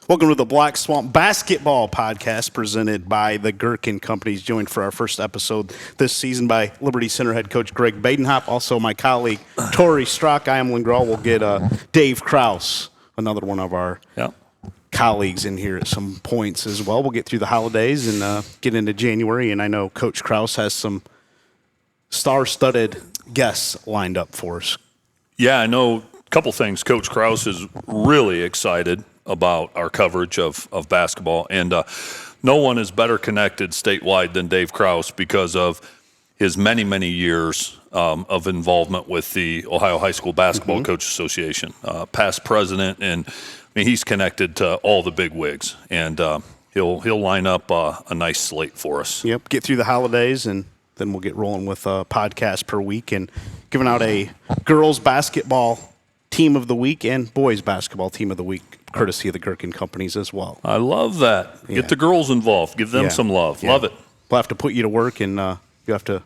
Welcome to the Black Swamp Basketball Podcast presented by the Gerken Companies. Joined for our first episode this season by Liberty Center head coach Greg Badenhop. Also my colleague Tory, Strock. I am Lynn, Groll. We'll get Dave Krause, another one of our colleagues, in here at some points as well. We'll get through the holidays and get into January. And I know Coach Krause has some star-studded guests lined up for us. Yeah, I know a couple things. Coach Krause is really excited about our coverage of basketball, and no one is better connected statewide than Dave Krause because of his many, many years of involvement with the Ohio High School Basketball Coach Association, past president, and I mean, he's connected to all the big wigs, and he'll line up a nice slate for us. Yep, get through the holidays, and then we'll get rolling with a podcast per week and giving out a girls basketball team of the week and boys basketball team of the week, courtesy of the Gerken Companies as well. I love that. Yeah. Get the girls involved. Give them some love. Yeah. Love it. We'll have to put you to work, and you have to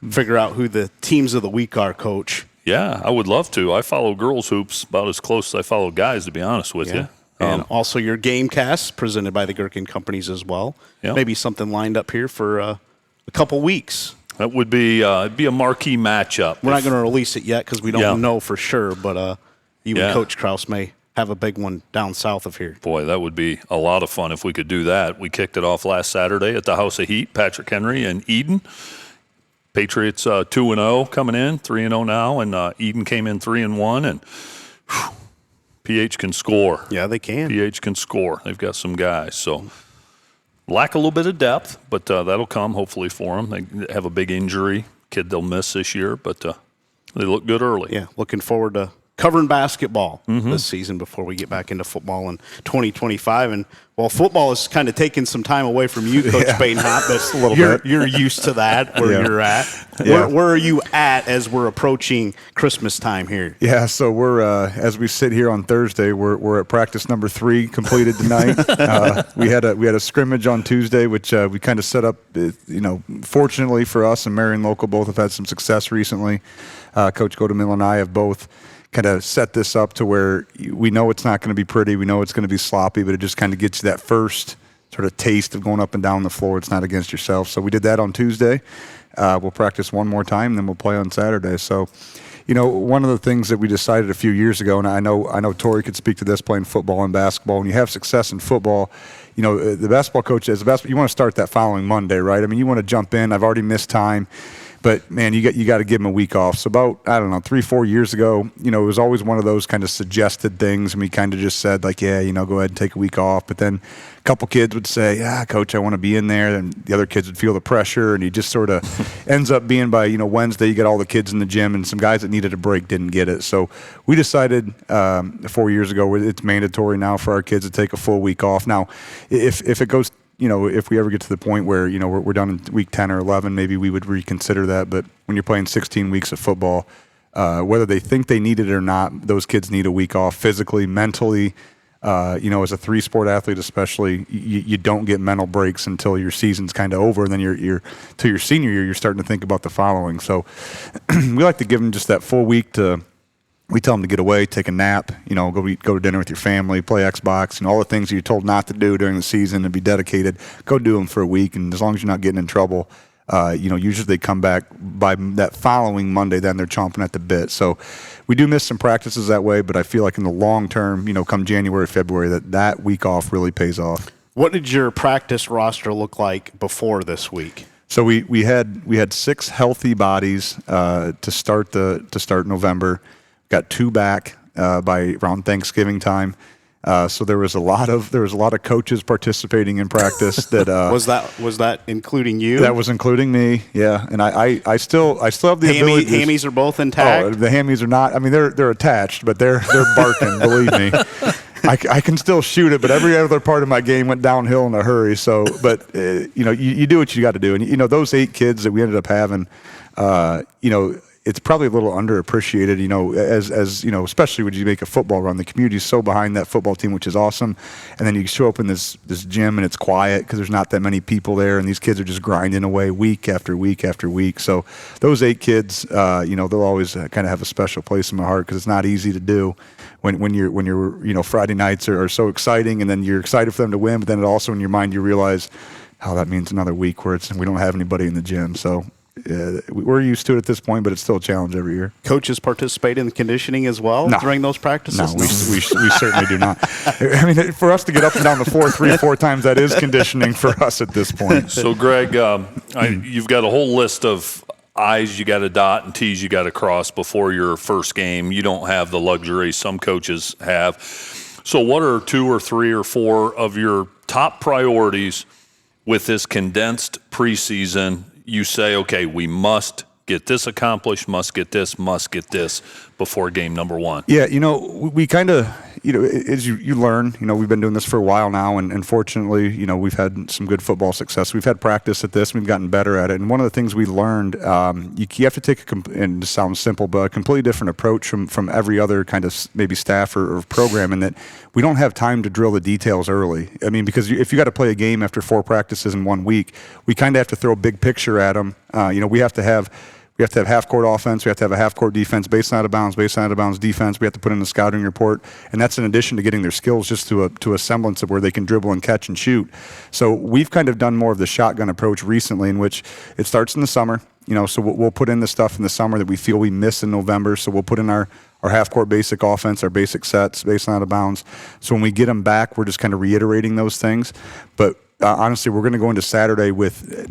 figure out who the teams of the week are, Coach. Yeah, I would love to. I follow girls hoops about as close as I follow guys, to be honest with you. And also your game cast presented by the Gerken Companies as well. Maybe something lined up here for a couple weeks. That would be a marquee matchup. We're not going to release it yet because we don't know for sure, but you and Coach Krause may have a big one down south of here. Boy, that would be a lot of fun if we could do that. We kicked it off last Saturday at the House of Heat, Patrick Henry and Eden. Patriots 2-0 coming in, 3-0 now, and Eden came in 3-1, and PH can score. Yeah, they can. PH can score. They've got some guys, so lack a little bit of depth, but that'll come hopefully for them. They have a big injury, kid they'll miss this year, but they look good early. Yeah, looking forward to covering basketball this season before we get back into football in 2025. And while football is kind of taking some time away from you, Coach Badenhop, that's a little bit. You're used to that where you're at. Yeah. Where are you at as we're approaching Christmas time here? Yeah, so we're as we sit here on Thursday, we're at practice number 3 completed tonight. We had a scrimmage on Tuesday, which we kind of set up. Fortunately for us and Marion Local both have had some success recently. Coach Godemill and I have both kind of set this up to where we know it's not going to be pretty, we know it's going to be sloppy, but it just kind of gets you that first sort of taste of going up and down the floor. It's not against yourself. So we did that on Tuesday. We'll practice one more time, and then we'll play on Saturday. So, one of the things that we decided a few years ago, and I know Tory could speak to this, playing football and basketball. When you have success in football, the basketball coach, you want to start that following Monday, right? I mean, you want to jump in. I've already missed time. But, man, you got to give them a week off. So about, 3-4 years ago, it was always one of those kind of suggested things, and we kind of just said, like, go ahead and take a week off. But then a couple kids would say, Coach, I want to be in there. And the other kids would feel the pressure, and he just sort of ends up being by, Wednesday, you get all the kids in the gym, and some guys that needed a break didn't get it. So we decided 4 years ago it's mandatory now for our kids to take a full week off. Now, if it goes – if we ever get to the point where, we're done in week 10 or 11, maybe we would reconsider that. But when you're playing 16 weeks of football, whether they think they need it or not, those kids need a week off physically, mentally. As a 3-sport athlete especially, you don't get mental breaks until your season's kind of over. And then till your senior year, you're starting to think about the following. So we like to give them just that full week to – we tell them to get away, take a nap, go to dinner with your family, play Xbox, all the things you're told not to do during the season and be dedicated. Go do them for a week, and as long as you're not getting in trouble, usually they come back by that following Monday. Then they're chomping at the bit. So we do miss some practices that way, but I feel like in the long term, come January, February, that week off really pays off. What did your practice roster look like before this week? So we had 6 healthy bodies to start November. Got 2 back by around Thanksgiving time. So there was a lot of coaches participating in practice. That was that including you? That was including me. Yeah, and I still have the ability. Hammies are both intact. Oh, the hammies are not. I mean, they're attached, but they're barking. Believe me. I can still shoot it, but every other part of my game went downhill in a hurry. So, but you do what you got to do, and those 8 kids that we ended up having, it's probably a little underappreciated, as especially when you make a football run. The community's so behind that football team, which is awesome. And then you show up in this gym and it's quiet because there's not that many people there, and these kids are just grinding away week after week after week. So those 8 kids, they'll always kind of have a special place in my heart because it's not easy to do when you're Friday nights are so exciting, and then you're excited for them to win, but then also in your mind you realize, that means another week where we don't have anybody in the gym. So we're used to it at this point, but it's still a challenge every year. Coaches participate in the conditioning as well during those practices? No, we certainly do not. I mean, for us to get up and down the floor 3 or 4 times, that is conditioning for us at this point. So, Greg, you've got a whole list of I's you got to dot and T's you got to cross before your first game. You don't have the luxury some coaches have. So what are 2 or 3 or 4 of your top priorities with this condensed preseason? You say, okay, we must get this accomplished, must get this before game number 1. Yeah, we kind of, as you learn, we've been doing this for a while now, and fortunately, we've had some good football success. We've had practice at this, we've gotten better at it, and one of the things we learned, you have to take and it sounds simple, but a completely different approach from every other kind of maybe staff or program, in that we don't have time to drill the details early. I mean, because if you got to play a game after 4 practices in 1 week, we kind of have to throw a big picture at them. We have to have half-court offense. We have to have a half-court defense, baseline out of bounds defense. We have to put in a scouting report, and that's in addition to getting their skills just to a semblance of where they can dribble and catch and shoot. So we've kind of done more of the shotgun approach recently, in which it starts in the summer. So we'll put in the stuff in the summer that we feel we miss in November. So we'll put in our half-court basic offense, our basic sets, baseline out of bounds. So when we get them back, we're just kind of reiterating those things. But honestly, we're going to go into Saturday with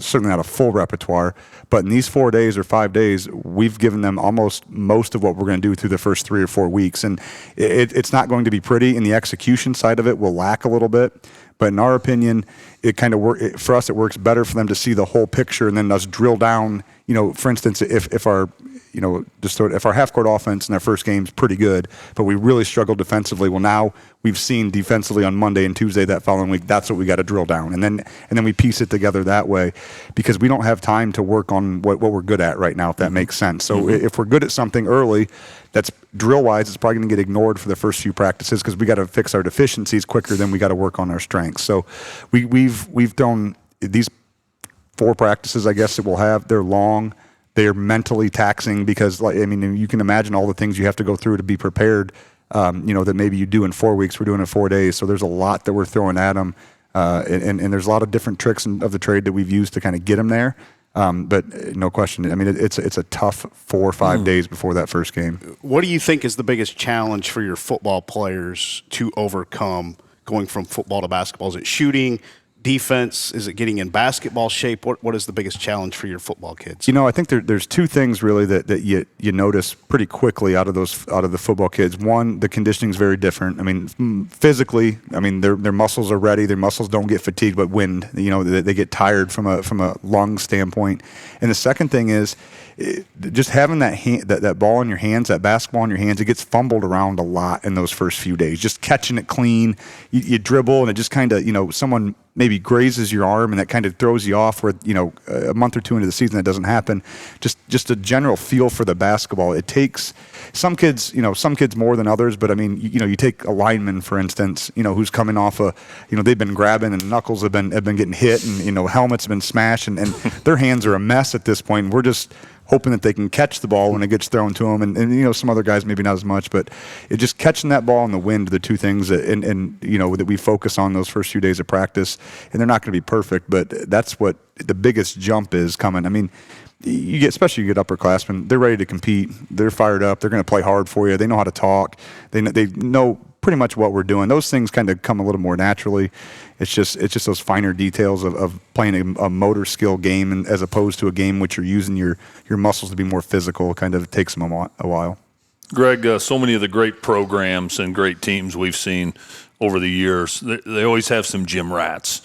certainly not a full repertoire, but in these 4 days or 5 days, we've given them almost most of what we're going to do through the first 3 or 4 weeks. And it's not going to be pretty, and the execution side of it will lack a little bit. But in our opinion, it kind of for us, it works better for them to see the whole picture and then us drill down. For instance, if our if our half-court offense in our first game is pretty good, but we really struggle defensively, well, now we've seen defensively on Monday and Tuesday that following week, that's what we got to drill down. And then we piece it together that way, because we don't have time to work on what we're good at right now, if that makes sense. So if we're good at something early, that's drill-wise, it's probably going to get ignored for the first few practices because we got to fix our deficiencies quicker than we got to work on our strengths. So we've done these 4 practices, I guess, that we'll have. They're long. They're mentally taxing because, you can imagine all the things you have to go through to be prepared, that maybe you do in 4 weeks. We're doing in 4 days. So there's a lot that we're throwing at them. And there's a lot of different tricks of the trade that we've used to kind of get them there. But no question, it's a tough 4 or 5 days before that first game. What do you think is the biggest challenge for your football players to overcome going from football to basketball? Is it shooting, defense? Is it getting in basketball shape? What is the biggest challenge for your football kids? I think there's 2 things really that you notice pretty quickly out of the football kids. One, the conditioning is very different. Physically, their muscles are ready. Their muscles don't get fatigued, but wind. They get tired from a lung standpoint. And the second thing is just having that ball in your hands, that basketball in your hands. It gets fumbled around a lot in those first few days. Just catching it clean, you dribble, and it just kind of someone maybe grazes your arm, and that kind of throws you off. Where a month or 2 into the season that doesn't happen. Just a general feel for the basketball. It takes some kids more than others. But you take a lineman, for instance, who's coming off they've been grabbing, and knuckles have been getting hit, and helmets have been smashed, and their hands are a mess at this point. We're just hoping that they can catch the ball when it gets thrown to them, and some other guys maybe not as much, but it just catching that ball in the wind are the 2 things that that we focus on those first few days of practice. And they're not going to be perfect, but that's what the biggest jump is coming. You get upperclassmen, they're ready to compete, they're fired up, they're going to play hard for you, they know how to talk, they know pretty much what we're doing. Those things kind of come a little more naturally. It's just those finer details of playing a motor skill game, and as opposed to a game which you're using your muscles to be more physical. Kind of takes them a while. Greg, so many of the great programs and great teams we've seen over the years, they always have some gym rats,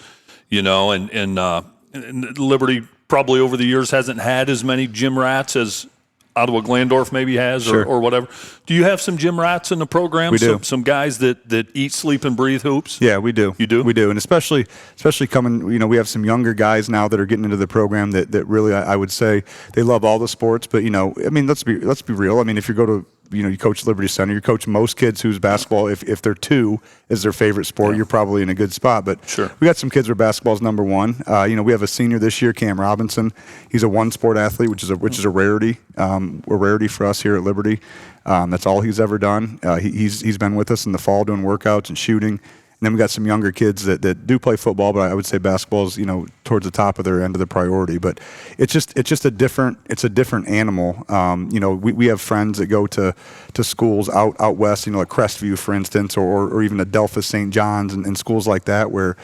and Liberty probably over the years hasn't had as many gym rats as Ottawa Glandorf maybe has Sure. or whatever. Do you have some gym rats in the program? We do. Some guys that eat, sleep, and breathe hoops? Yeah, we do. You do? We do. And especially coming, we have some younger guys now that are getting into the program that really, I would say, they love all the sports. But, let's be real. I mean, if you go to, you coach Liberty Center, you coach most kids whose basketball, if they're 2 is their favorite sport, you're probably in a good spot. But Sure. we got some kids where basketball's number 1. We have a senior this year, Cam Robinson. He's a one-sport athlete, which is a rarity, for us here at Liberty. That's all he's ever done. He's been with us in the fall doing workouts and shooting. And then we got some younger kids that do play football, but I would say basketball is towards the top of their end of the priority. But it's just a different animal. We have friends that go to schools out west, like Crestview, for instance, or even Adelphia, St. John's, and schools like that where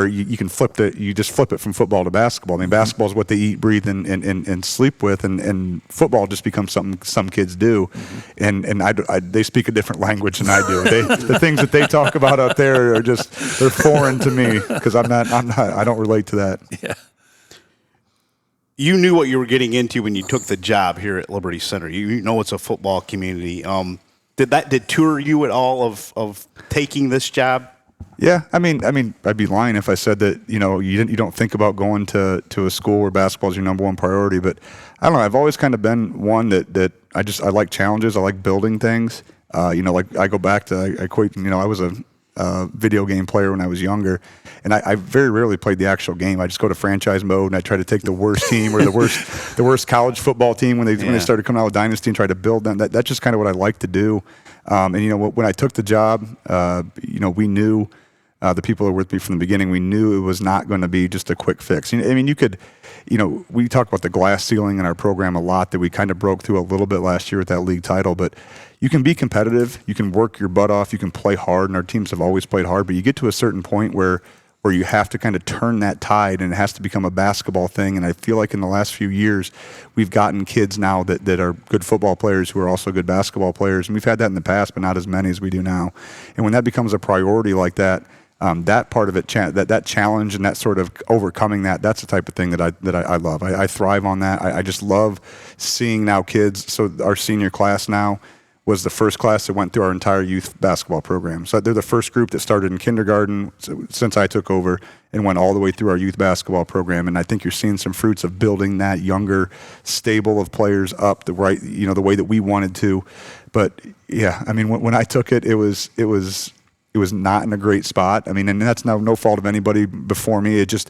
you can you just flip it from football to basketball. I mean, basketball is what they eat, breathe, and sleep with, and football just becomes something some kids do. And they speak a different language than I do. The things that they talk about out there they're foreign to me because I don't relate to that. Yeah. You knew what you were getting into when you took the job here at Liberty Center. You know it's a football community. Did tour you at all of taking this job? Yeah, I mean, I'd be lying if I said that you don't think about going to a school where basketball is your number 1 priority. But I don't know. I've always kind of been one that I like challenges. I like building things. Like I go back to I quite I was a video game player when I was younger, and I very rarely played the actual game. I just go to franchise mode and I try to take the worst team or the worst college football team when they started coming out with Dynasty and try to build them. That's just kind of what I like to do. And when I took the job, we knew. The people that were with me from the beginning, we knew it was not going to be just a quick fix. We talk about the glass ceiling in our program a lot that we kind of broke through a little bit last year with that league title, but you can be competitive, you can work your butt off, you can play hard, and our teams have always played hard, but you get to a certain point where you have to kind of turn that tide and it has to become a basketball thing. And I feel like in the last few years, we've gotten kids now that are good football players who are also good basketball players. And we've had that in the past, but not as many as we do now. And when that becomes a priority like that, that part of it, that challenge and that sort of overcoming that's the type of thing that I love. I thrive on that. I just love seeing now kids. So our senior class now was the first class that went through our entire youth basketball program. So they're the first group that started in kindergarten since I took over and went all the way through our youth basketball program. And I think you're seeing some fruits of building that younger stable of players up the way that we wanted to. But yeah, I mean, when I took it, it was not in a great spot. I mean, and that's no fault of anybody before me. It just,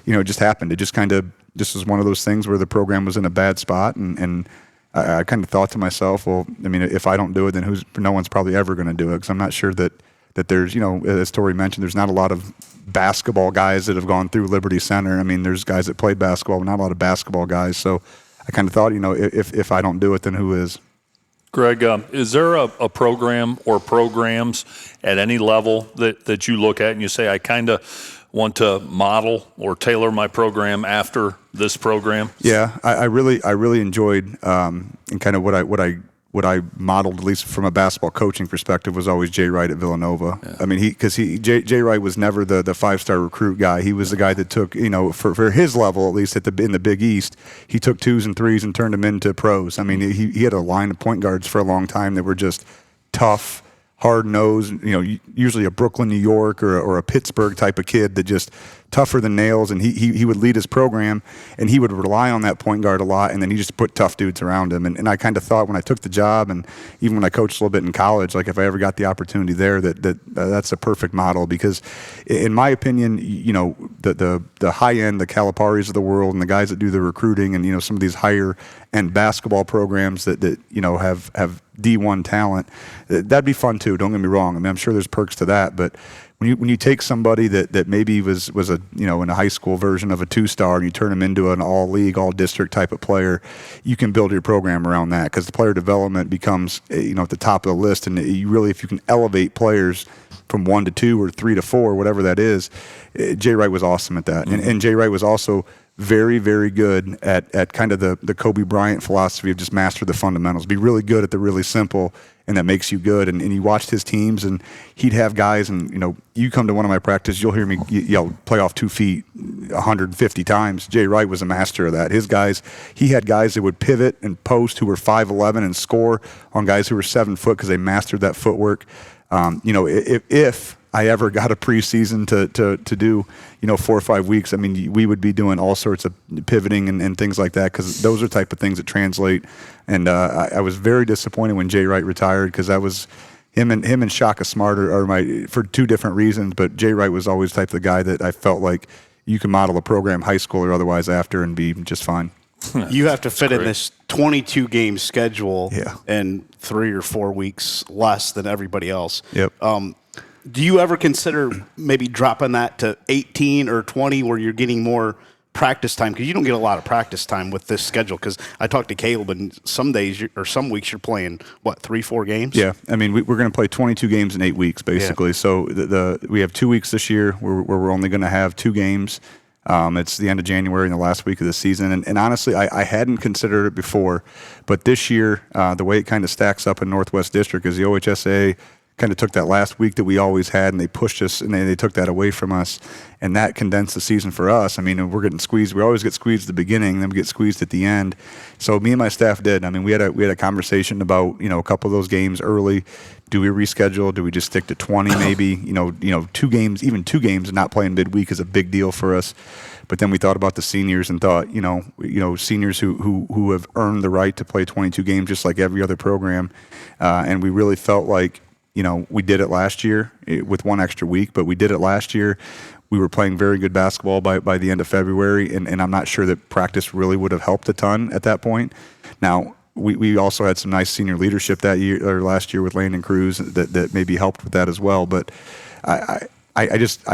it just happened. It just was one of those things where the program was in a bad spot. And I kind of thought to myself, well, I mean, if I don't do it, then no one's probably ever going to do it. Because I'm not sure that there's, as Tory mentioned, there's not a lot of basketball guys that have gone through Liberty Center. I mean, there's guys that played basketball, but not a lot of basketball guys. So I kind of thought, if I don't do it, then who is? Greg, is there a program or programs at any level that you look at and you say, I kind of want to model or tailor my program after this program? Yeah, I really enjoyed and kind of what I modeled, at least from a basketball coaching perspective, was always Jay Wright at Villanova. Yeah. I mean, Jay Wright was never the 5-star recruit guy. He was the guy that took, for his level, at least in the Big East, he took 2s and 3s and turned them into pros. I mean, he had a line of point guards for a long time that were just tough, hard-nosed, usually a Brooklyn, New York, or a Pittsburgh type of kid that just tougher than nails, and he would lead his program, and he would rely on that point guard a lot, and then he just put tough dudes around him. And I kind of thought when I took the job, and even when I coached a little bit in college, like if I ever got the opportunity there, that's a perfect model. Because in my opinion, the high end, the Caliparis of the world, and the guys that do the recruiting, and some of these higher end basketball programs that have D1 talent, that'd be fun too. Don't get me wrong. I mean, I'm sure there's perks to that, but when you take somebody that maybe was a in a high school version of a 2-star and you turn them into an all league, all district type of player, you can build your program around that, because the player development becomes at the top of the list. And you really, if you can elevate players from 1 to 2 or 3 to 4, whatever that is, Jay Wright was awesome at that. Mm-hmm. And Jay Wright was also very, very good at kind of the Kobe Bryant philosophy of just master the fundamentals. Be really good at the really simple, and that makes you good. And he watched his teams, and he'd have guys, and you come to one of my practices, you'll hear me yell, play off 2 feet 150 times. Jay Wright was a master of that. His guys, he had guys that would pivot and post who were 5'11" and score on guys who were 7 foot because they mastered that footwork. If I ever got a preseason to do, 4 or 5 weeks, I mean, we would be doing all sorts of pivoting and things like that, because those are type of things that translate. And I was very disappointed when Jay Wright retired, because that was him and Shaka Smart are for 2 different reasons. But Jay Wright was always the type of the guy that I felt like you can model a program, high school or otherwise, after and be just fine. You have to fit in this 22-game schedule in 3 or 4 weeks less than everybody else. Yep. Do you ever consider maybe dropping that to 18 or 20 where you're getting more practice time? Because you don't get a lot of practice time with this schedule. Because I talked to Caleb, and some days or some weeks you're playing, 3-4 games? Yeah. I mean, we're going to play 22 games in 8 weeks, basically. Yeah. So we have 2 weeks this year where we're only going to have 2 games. It's the end of January and the last week of the season. And honestly, I hadn't considered it before. But this year, the way it kind of stacks up in Northwest District is the OHSAA kind of took that last week that we always had, and they pushed us, and they took that away from us, and that condensed the season for us. I mean, we're getting squeezed. We always get squeezed at the beginning, then we get squeezed at the end. So me and my staff did. I mean, we had a conversation about a couple of those games early. Do we reschedule? Do we just stick to 20 maybe? 2 games, even 2 games, and not playing midweek is a big deal for us. But then we thought about the seniors and thought, seniors who have earned the right to play 22 games just like every other program, and we really felt like. We did it last year with 1 extra week, but we did it last year. We were playing very good basketball by the end of February, and I'm not sure that practice really would have helped a ton at that point. Now, we also had some nice senior leadership that year or last year with Landon Cruz that maybe helped with that as well. But I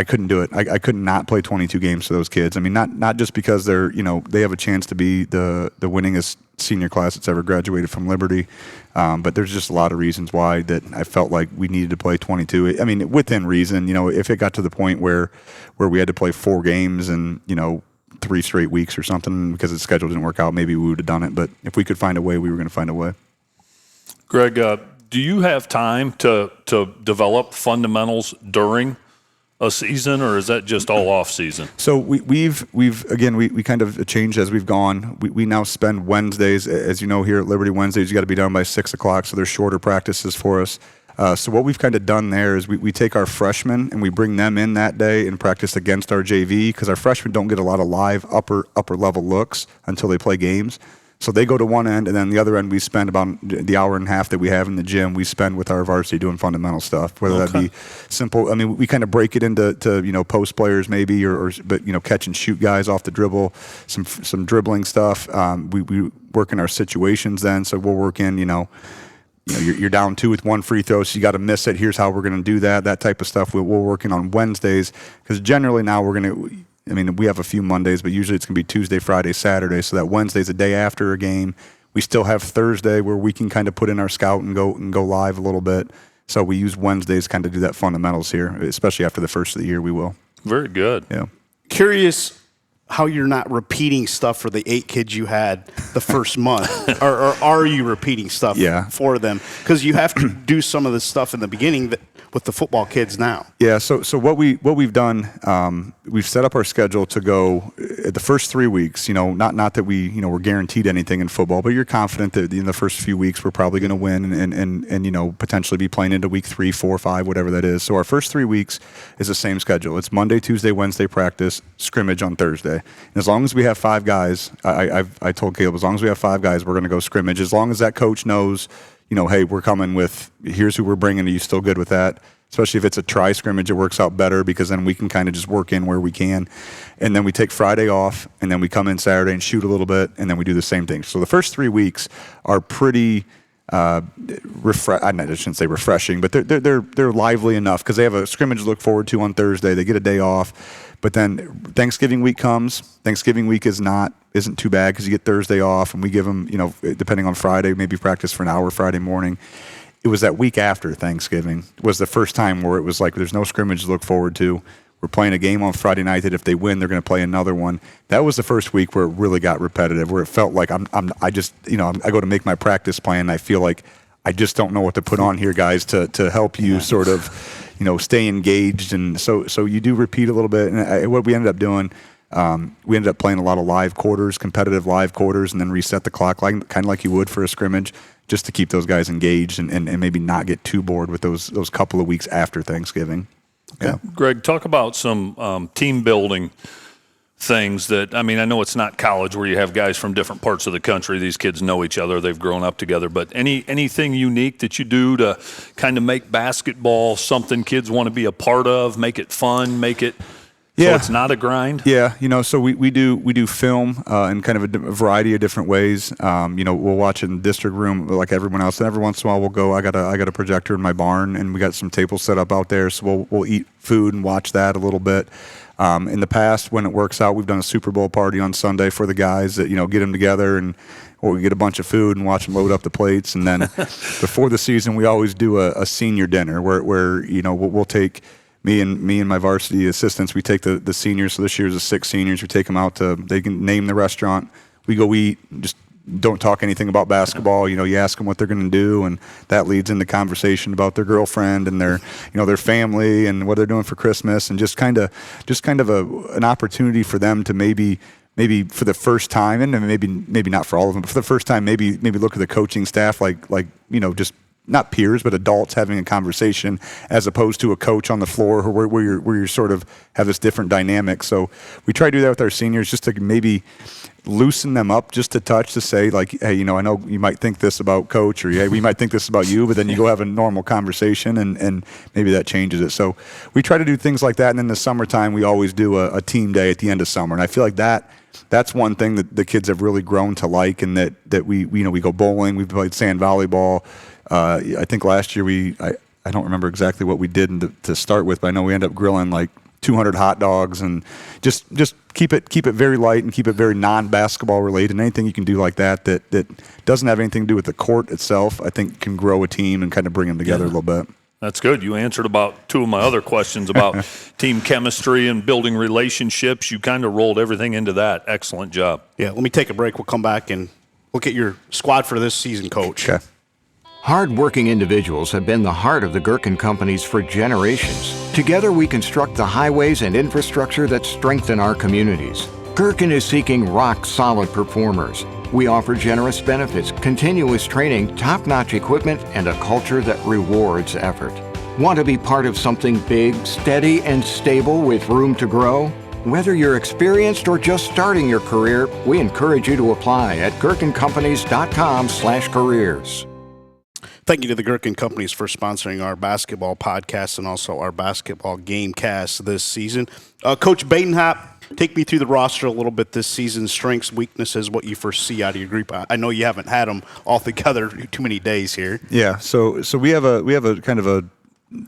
couldn't do it. I could not play 22 games for those kids. I mean, not just because they're they have a chance to be the winningest senior class that's ever graduated from Liberty, but there's just a lot of reasons why that I felt like we needed to play 22. I mean, within reason. If it got to the point where we had to play 4 games and 3 straight weeks or something because the schedule didn't work out, maybe we would have done it. But if we could find a way, we were going to find a way. Greg, do you have time to develop fundamentals during a season, or is that just all off season? So we've kind of changed as we've gone. We now spend Wednesdays, as you know, here at Liberty. Wednesdays you got to be done by 6 o'clock, so there's shorter practices for us. So what we've kind of done there is we take our freshmen and we bring them in that day and practice against our JV, because our freshmen don't get a lot of live upper level looks until they play games. So they go to one end, and then the other end we spend about the hour and a half that we have in the gym, we spend with our varsity doing fundamental stuff, whether that be simple. I mean, we kind of break it into post players maybe, but catch and shoot guys off the dribble, some dribbling stuff. We work in our situations then, so we'll work in, you're down 2 with 1 free throw, so you got to miss it. Here's how we're going to do that type of stuff. We're working on Wednesdays, because generally now we're going to – we have a few Mondays, but usually it's going to be Tuesday, Friday, Saturday, so that Wednesday's the day after a game. We still have Thursday where we can kind of put in our scout and go live a little bit. So we use Wednesdays kind of do that fundamentals here, especially after the first of the year we will. Very good. Yeah. Curious how you're not repeating stuff for the 8 kids you had the first month, or are you repeating stuff for them? Because you have to do some of the stuff in the beginning with the football kids now. Yeah. So what we've done, we've set up our schedule to go the first 3 weeks. Not that we're guaranteed anything in football, but you're confident that in the first few weeks we're probably going to win and potentially be playing into week 3, 4, 5, whatever that is. So our first 3 weeks is the same schedule. It's Monday, Tuesday, Wednesday practice, scrimmage on Thursday. And as long as we have 5 guys, I told Caleb, as long as we have 5 guys, we're going to go scrimmage. As long as that coach knows, hey, we're coming with, here's who we're bringing. Are you still good with that? Especially if it's a try scrimmage, it works out better because then we can kind of just work in where we can. And then we take Friday off, and then we come in Saturday and shoot a little bit, and then we do the same thing. So the first 3 weeks are pretty I shouldn't say refreshing, but they're lively enough because they have a scrimmage to look forward to on Thursday. They get a day off. But then Thanksgiving week comes. Thanksgiving week isn't too bad because you get Thursday off, and we give them, depending on Friday, maybe practice for an hour Friday morning. It was that week after Thanksgiving was the first time where it was like there's no scrimmage to look forward to. We're playing a game on Friday night that if they win, they're going to play another one. That was the first week where it really got repetitive, where it felt like I go to make my practice plan, and I feel like I just don't know what to put on here, guys, to help you sort of, stay engaged. And so you do repeat a little bit. And what we ended up doing, we ended up playing a lot of live quarters, competitive live quarters, and then reset the clock kind of like you would for a scrimmage, just to keep those guys engaged and maybe not get too bored with those couple of weeks after Thanksgiving. Yeah. Greg, talk about some team building things that, I know it's not college where you have guys from different parts of the country. These kids know each other. They've grown up together. But anything unique that you do to kind of make basketball something kids want to be a part of, make it fun, make it so it's not a grind? Yeah, so we do film in kind of a variety of different ways. We'll watch it in the district room like everyone else. And every once in a while we'll go, I got a projector in my barn, and we got some tables set up out there. So we'll eat food and watch that a little bit. In the past, when it works out, we've done a Super Bowl party on Sunday for the guys that, get them together, and we get a bunch of food and watch them load up the plates. And then before the season, we always do a senior dinner where we'll take me and my varsity assistants. We take the seniors. So this year's the 6 seniors. We take them out they can name the restaurant. We go eat, just don't talk anything about basketball. You ask them what they're going to do, and that leads into conversation about their girlfriend and their family and what they're doing for Christmas, and just kind of an opportunity for them to maybe for the first time, and maybe not for all of them, but for the first time, maybe look at the coaching staff like just not peers, but adults having a conversation, as opposed to a coach on the floor where you sort of have this different dynamic. So we try to do that with our seniors, just to maybe loosen them up just a touch, to say like, hey, I know you might think this about coach, or hey, we might think this about you, but then you go have a normal conversation, and maybe that changes it. So we try to do things like that. And then in the summertime, we always do a team day at the end of summer. And I feel like that's one thing that the kids have really grown to like, and that we go bowling, we played sand volleyball. I think last year I don't remember exactly what we did to start with, but I know we ended up grilling like 200 hot dogs, and just keep it very light and keep it very non-basketball related. And anything you can do like that doesn't have anything to do with the court itself, I think can grow a team and kind of bring them together a little bit. That's good. You answered about 2 of my other questions about team chemistry and building relationships. You kind of rolled everything into that. Excellent job. Yeah, let me take a break. We'll come back and look at your squad for this season, Coach. Okay. Hard-working individuals have been the heart of the Gerken companies for generations. Together we construct the highways and infrastructure that strengthen our communities. Gerken is seeking rock-solid performers. We offer generous benefits, continuous training, top-notch equipment, and a culture that rewards effort. Want to be part of something big, steady, and stable with room to grow? Whether you're experienced or just starting your career, we encourage you to apply at gerkencompanies.com/careers. Thank you to the Gerken Companies for sponsoring our basketball podcast and also our basketball game cast this season. Coach Badenhop, take me through the roster a little bit this season, strengths, weaknesses, what you foresee out of your group. I know you haven't had them all together too many days here. Yeah, so we have a kind of a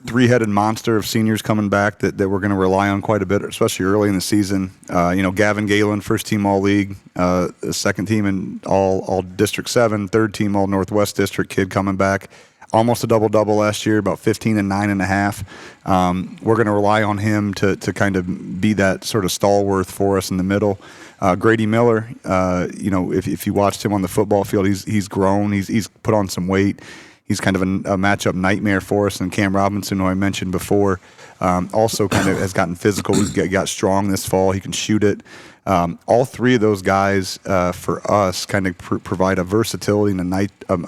3-headed monster of seniors coming back that we're going to rely on quite a bit, especially early in the season. Gavin Galen, first team All-League, second team in all District 7, third team All Northwest District kid coming back. Almost a double-double last year, about 15 and 9.5. We're going to rely on him to kind of be that sort of stalwart for us in the middle. Grady Miller, if you watched him on the football field, he's grown. He's put on some weight. He's kind of a matchup nightmare for us. And Cam Robinson, who I mentioned before, also kind of has gotten physical. He got strong this fall. He can shoot it. All 3 of those guys for us kind of provide a versatility and a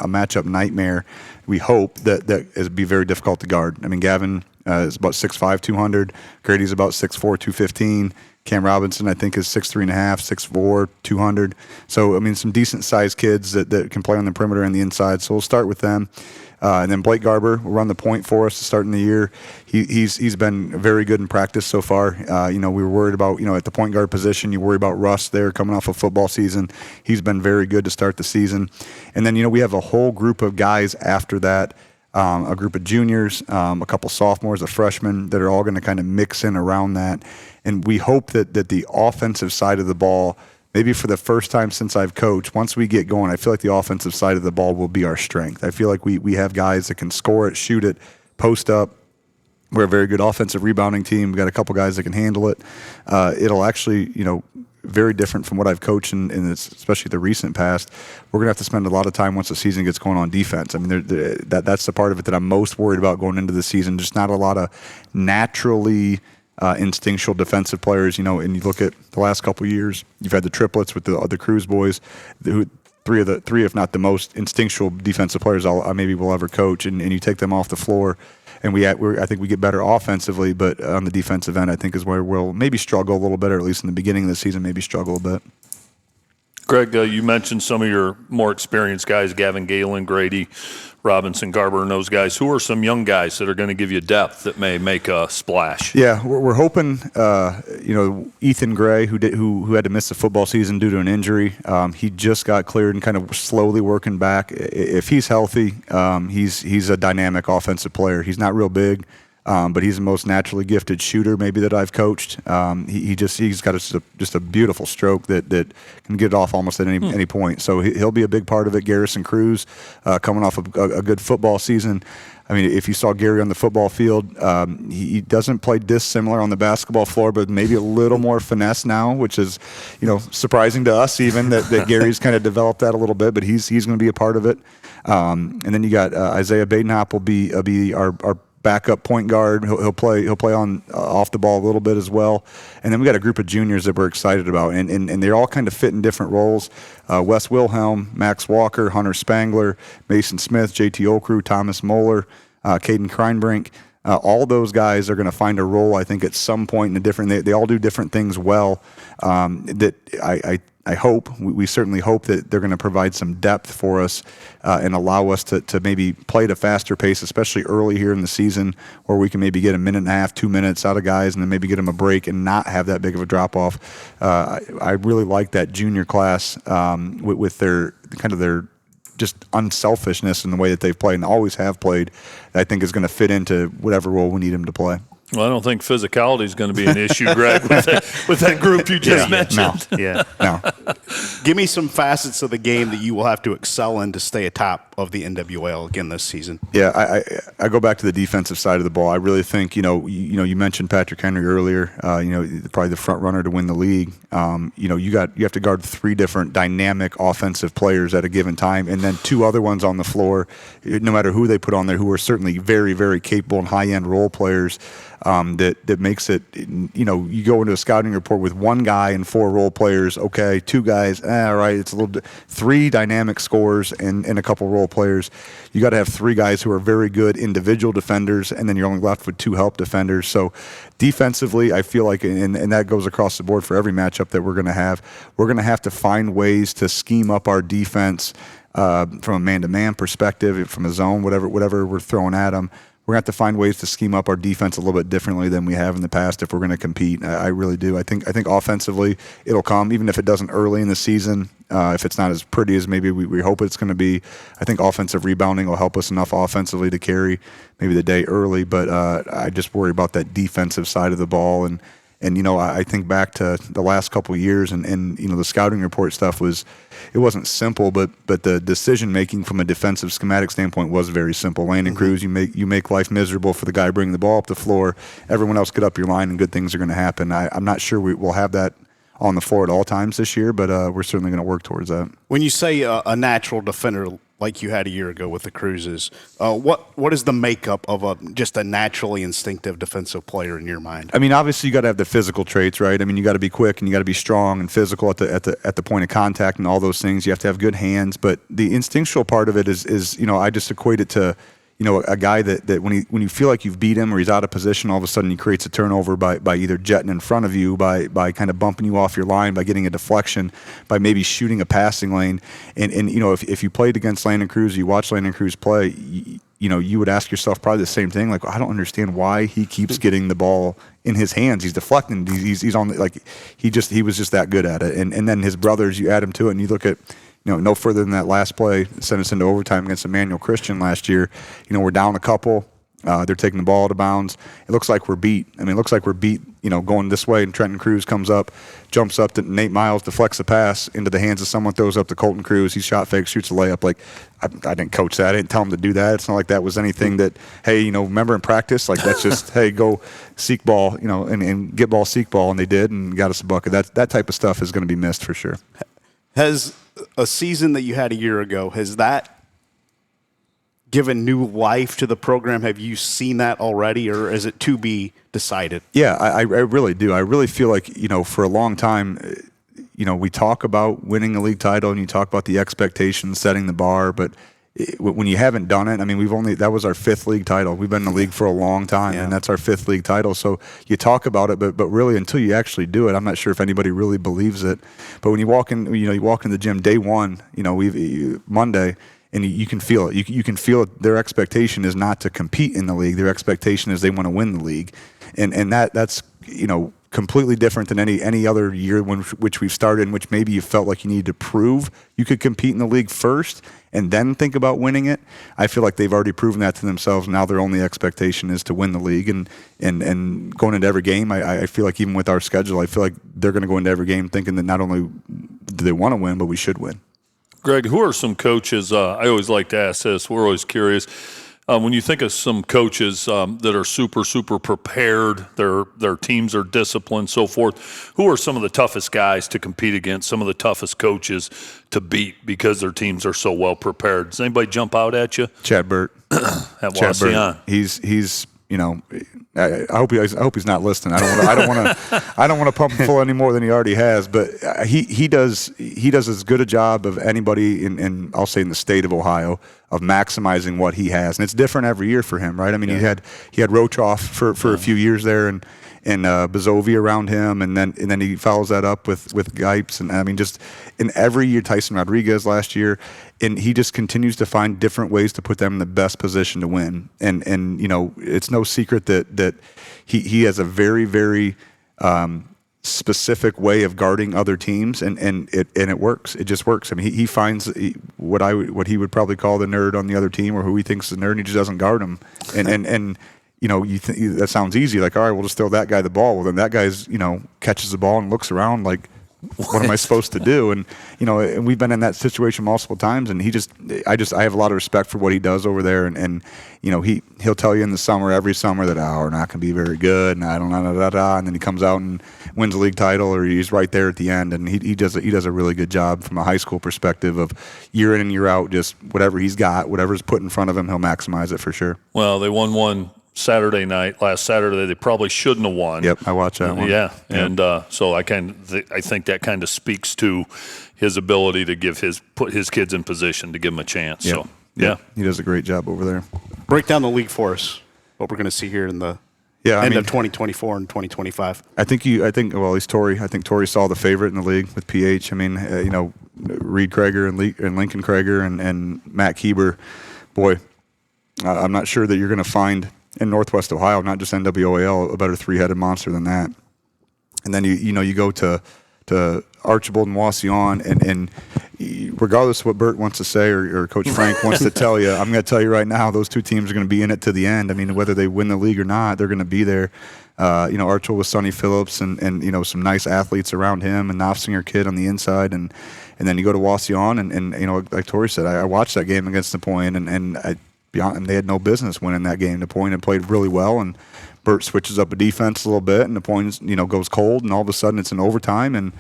matchup nightmare. We hope that it'd be very difficult to guard. Gavin is about 6'5", 200. Grady's about 6'4", 215. Cam Robinson, I think, is 6'3.5", 6'4", 200. So, some decent-sized kids that can play on the perimeter and the inside. So we'll start with them. And then Blake Garber will run the point for us to start in the year. He's been very good in practice so far. We were worried about, at the point guard position, you worry about Russ there coming off a football season. He's been very good to start the season. And then, we have a whole group of guys after that, a group of juniors, a couple sophomores, a freshman that are all going to kind of mix in around that. And we hope that the offensive side of the ball, maybe for the first time since I've coached, once we get going, I feel like the offensive side of the ball will be our strength. I feel like we have guys that can score it, shoot it, post up, We're a very good offensive rebounding team. We've got a couple guys that can handle it. It'll actually, very different from what I've coached in especially the recent past. We're going to have to spend a lot of time once the season gets going on defense. I mean, that's the part of it that I'm most worried about going into the season. Just not a lot of naturally instinctual defensive players, and you look at the last couple of years, you've had the triplets with the Cruz boys, three, if not the most instinctual defensive players I maybe will ever coach, and you take them off the floor, and I think we get better offensively, but on the defensive end, I think is where we'll maybe struggle a little bit, or at least in the beginning of the season, maybe struggle a bit. Greg, you mentioned some of your more experienced guys, Gavin Galen, Grady, Robinson, Garber, and those guys. Who are some young guys that are going to give you depth that may make a splash? Yeah, we're hoping, Ethan Gray, who had to miss the football season due to an injury, he just got cleared and kind of slowly working back. If he's healthy, he's a dynamic offensive player. He's not real big, but he's the most naturally gifted shooter maybe that I've coached. He's got just a beautiful stroke that can get it off almost at any point. So he'll be a big part of it. Garrison Cruz, coming off a good football season. I mean, if you saw Gary on the football field, he doesn't play dissimilar on the basketball floor, but maybe a little more finesse now, which is, surprising to us even that Gary's kind of developed that a little bit. But he's going to be a part of it. And then you got Isaiah Badenhop will be our backup point guard. He'll play on off the ball a little bit as well. And then we got a group of juniors that we're excited about, and they're all kind of fit in different roles. Wes Wilhelm, Max Walker, Hunter Spangler, Mason Smith, JT Okru, Thomas Moeller, Caden Kreinbrink. All those guys are going to find a role, I think, at some point in a different. They all do different things well. That I hope, we certainly hope that they're going to provide some depth for us and allow us to maybe play at a faster pace, especially early here in the season, where we can maybe get a minute and a half, 2 minutes out of guys, and then maybe get them a break and not have that big of a drop off. I really like that junior class with their just unselfishness in the way that they've played and always have played. I think is going to fit into whatever role we need them to play. Well, I don't think physicality is going to be an issue, Greg, with that group you just mentioned. No. Give me some facets of the game that you will have to excel in to stay atop of the NWL again this season. Yeah, I go back to the defensive side of the ball. I really think, you mentioned Patrick Henry earlier, probably the front runner to win the league. You have to guard 3 different dynamic offensive players at a given time, and then 2 other ones on the floor, no matter who they put on there, who are certainly very, very capable and high-end role players. That makes it, you go into a scouting report with 1 guy and 4 role players. Okay, 2 guys, all right, it's a little 3 dynamic scorers and a couple role players. You got to have 3 guys who are very good individual defenders, and then you're only left with 2 help defenders. So defensively, I feel like, and that goes across the board for every matchup that we're going to have to find ways to scheme up our defense from a man-to-man perspective, from a zone, whatever we're throwing at them. We're going to have to find ways to scheme up our defense a little bit differently than we have in the past if we're going to compete. I really do. I think offensively it'll come, even if it doesn't early in the season. If it's not as pretty as maybe we hope it's going to be. I think offensive rebounding will help us enough offensively to carry maybe the day early. But I just worry about that defensive side of the ball. And I think back to the last couple of years, and the scouting report stuff wasn't simple, but the decision making from a defensive schematic standpoint was very simple. Landon Cruz, you make life miserable for the guy bringing the ball up the floor. Everyone else get up your line, and good things are going to happen. I'm not sure we'll have that on the floor at all times this year, but we're certainly going to work towards that. When you say a natural defender like you had a year ago with the Cruzes, what is the makeup of just a naturally instinctive defensive player in your mind? I mean, obviously you got to have the physical traits, right? I mean, you got to be quick and you got to be strong and physical at the point of contact and all those things. You have to have good hands, but the instinctual part of it is I just equate it to a guy that when you feel like you've beat him or he's out of position, all of a sudden he creates a turnover by either jetting in front of you, by kind of bumping you off your line, by getting a deflection, by maybe shooting a passing lane. And if you played against Landon Cruz, you watch Landon Cruz play, you would ask yourself probably the same thing. Like, I don't understand why he keeps getting the ball in his hands. He's deflecting. He's on he was just that good at it. And then his brothers, you add him to it, and you look at. No further than that last play sent us into overtime against Emmanuel Christian last year. We're down a couple. They're taking the ball out of bounds. It looks like we're beat. I mean, it looks like we're beat going this way, and Trenton Cruz comes up, jumps up to Nate Miles, deflects the pass into the hands of someone, throws up to Colton Cruz. He shot fake, shoots a layup. Like, I didn't coach that. I didn't tell him to do that. It's not like that was anything that, hey, remember in practice, like that's just, hey, go seek ball, and get ball, seek ball, and they did and got us a bucket. That type of stuff is going to be missed for sure. Has a season that you had a year ago, has that given new life to the program? Have you seen that already, or is it to be decided? Yeah, I really do. I really feel like, for a long time, we talk about winning a league title and you talk about the expectations, setting the bar, but when you haven't done it, I mean, that was our 5th league title. We've been in the league for a long time, and that's our 5th league title. So you talk about it, but really until you actually do it, I'm not sure if anybody really believes it. But when you walk in, you walk in the gym day one, Monday, and you can feel it. You can feel it. Their expectation is not to compete in the league. Their expectation is they want to win the league, and that's completely different than any other year which we've started in which maybe you felt like you needed to prove you could compete in the league first and then think about winning it. I feel like they've already proven that to themselves. Now their only expectation is to win the league, and going into every game, I feel like even with our schedule, I feel like they're going to go into every game thinking that not only do they want to win, but we should win. Greg, who are some coaches? I always like to ask this. We're always curious. When you think of some coaches that are super, super prepared, their teams are disciplined, so forth, who are some of the toughest guys to compete against, some of the toughest coaches to beat because their teams are so well prepared? Does anybody jump out at you? Chad Burt. At Chad Wasion. Burt. He's I hope he's not listening. I don't want to pump him full any more than he already has. But he does as good a job of anybody in I'll say in the state of Ohio of maximizing what he has, and it's different every year for him, right? I mean, he had Rochoff for a few years there, and Bezovi around him, and then he follows that up with Gipes, and I mean, just in every year, Tyson Rodriguez last year, and he just continues to find different ways to put them in the best position to win, and it's no secret that he has a very, very specific way of guarding other teams, and it works. It just works. I mean, he finds what he would probably call the nerd on the other team, or who he thinks is the nerd, and he just doesn't guard him, and that sounds easy. Like, all right, we'll just throw that guy the ball. Well, then that guy's, catches the ball and looks around like, what am I supposed to do? And, and we've been in that situation multiple times. And I have a lot of respect for what he does over there. And he'll tell you in the summer, every summer, that, we're not going to be very good. And I don't know, and then he comes out and wins a league title, or he's right there at the end. And he does a really good job from a high school perspective of year in and year out, just whatever he's got, whatever's put in front of him, he'll maximize it for sure. Well, they won one last Saturday. They probably shouldn't have won. Yep, I watched that one. Yeah, yep. And so I think that kind of speaks to his ability to put his kids in position to give them a chance. Yep. So yeah, he does a great job over there. Break down the league for us. What we're going to see here in the end of 2024 and 2025. I think at least Tory. I think Tory saw the favorite in the league with PH. I mean, Reed Krager and Lincoln Krager and Matt Keeber. Boy, I'm not sure that you're going to find in Northwest Ohio, not just NWOAL, a better three-headed monster than that. And then you go to Archibald and Wasion, and regardless of what Bert wants to say or Coach Frank wants to tell you, I'm going to tell you right now, those two teams are going to be in it to the end. I mean, whether they win the league or not, they're going to be there. Archibald with Sonny Phillips and some nice athletes around him, and Knopfsinger kid on the inside, and then you go to Wasion, and like Tory said, I watched that game against the Point, and they had no business winning that game. The Point had played really well, and Bert switches up a defense a little bit, and the Point goes cold, and all of a sudden it's in overtime, and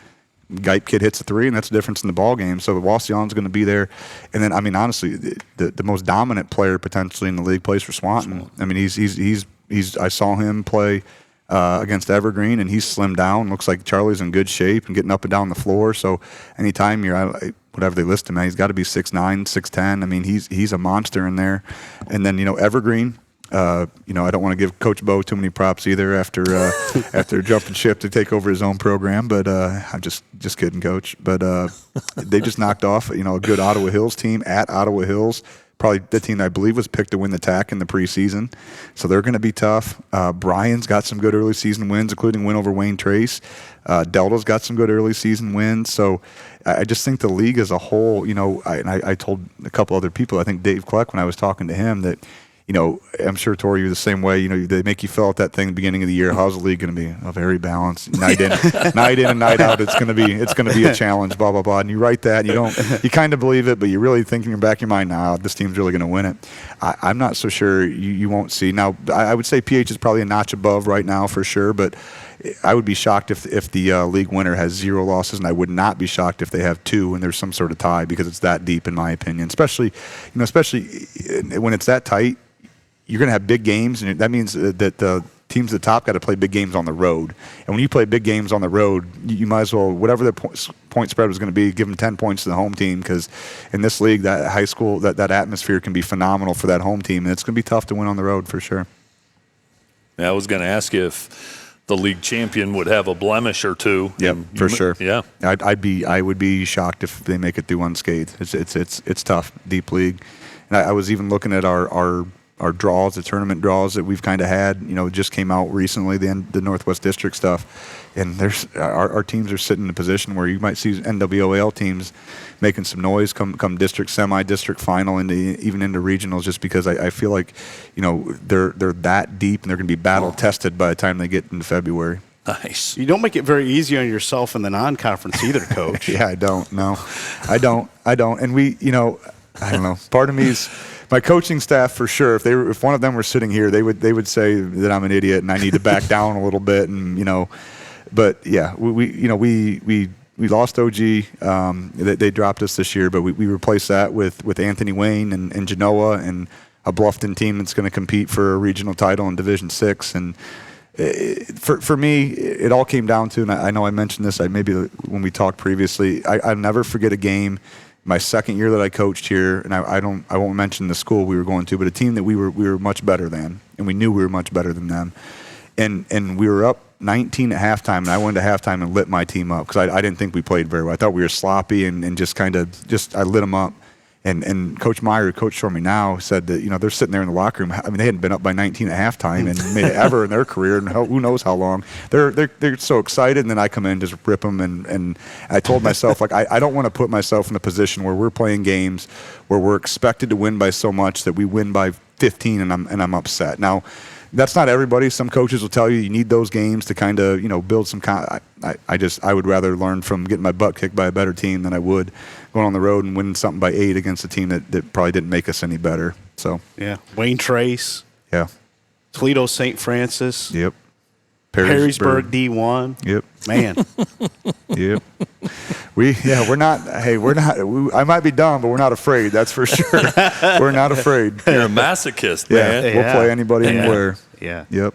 Gipe kid hits a three, and that's the difference in the ball game. So Wasion's going to be there, and then honestly, the most dominant player potentially in the league plays for Swanton. I mean, he's I saw him play against Evergreen, and he's slimmed down. Looks like Charlie's in good shape and getting up and down the floor. So anytime whatever they list him at, he's got to be 6'9", 6'10". I mean, he's a monster in there. And then Evergreen. I don't want to give Coach Bo too many props either after jumping ship to take over his own program, but I'm just kidding, Coach. But they just knocked off a good Ottawa Hills team at Ottawa Hills. Probably the team I believe was picked to win the TAC in the preseason. So they're going to be tough. Bryan's got some good early season wins, including win over Wayne Trace. Delta's got some good early season wins. So I just think the league as a whole, I told a couple other people, I think Dave Kleck when I was talking to him, that I'm sure, Tory, you're the same way. They make you fill out that thing at the beginning of the year. How's the league going to be? Oh, very balanced. Night in and night out. It's going to be a challenge. Blah blah blah. And you write that, and you kind of believe it, but you're really thinking in the back of your mind, nah, this team's really going to win it. I'm not so sure you won't see. Now, I would say PH is probably a notch above right now for sure, but I would be shocked if the league winner has 0 losses, and I would not be shocked if they have 2 and there's some sort of tie, because it's that deep in my opinion. Especially when it's that tight, you're going to have big games, and that means that the teams at the top got to play big games on the road. And when you play big games on the road, you might as well, whatever the point spread was going to be, give them 10 points to the home team, because in this league, that high school, that atmosphere can be phenomenal for that home team, and it's going to be tough to win on the road for sure. Yeah, I was going to ask you if the league champion would have a blemish or 2. Yeah, for sure. Yeah, I would be shocked if they make it through unscathed. It's tough, deep league. And I was even looking at our draws, the tournament draws that we've kind of had. It just came out recently, the Northwest District stuff, and our teams are sitting in a position where you might see NWOL teams making some noise come district, semi-district final, and even into regionals, just because I feel like they're that deep, and they're going to be battle tested by the time they get into February. Nice. You don't make it very easy on yourself in the non-conference either, Coach. Yeah, I don't. No, I don't. And we, I don't know. Part of me is my coaching staff for sure. If one of them were sitting here, they would say that I'm an idiot and I need to back down a little bit. And but yeah, we lost OG. They dropped us this year, but we replaced that with Anthony Wayne and Genoa and a Bluffton team that's going to compete for a regional title in Division 6. And for me, it all came down to, and I know I mentioned this maybe when we talked previously, I never forget a game. My second year that I coached here, and I won't mention the school we were going to, but a team that we were much better than, and we knew we were much better than them, and we were up 19 at halftime, and I went to halftime and lit my team up, because I didn't think we played very well. I thought we were sloppy, and just I lit them up. And Coach Meyer, who coached for me now, said that they're sitting there in the locker room. I mean, they hadn't been up by 19 at halftime and made it ever in their career, and who knows how long. They're so excited, and then I come in and just rip them. And I told myself, like, I don't want to put myself in a position where we're playing games where we're expected to win by so much that we win by 15 and I'm upset. Now, that's not everybody. Some coaches will tell you need those games to kind of build some. I would rather learn from getting my butt kicked by a better team than I would going on the road and winning something by 8 against a team that probably didn't make us any better. So yeah, Wayne Trace. Yeah. Toledo St. Francis. Yep. Perrysburg D1. Yep. Man. Yep. We're not. I might be dumb, but we're not afraid. That's for sure. We're not afraid. You're a masochist, man. Yeah. We'll play anybody anywhere. Yeah. Yep.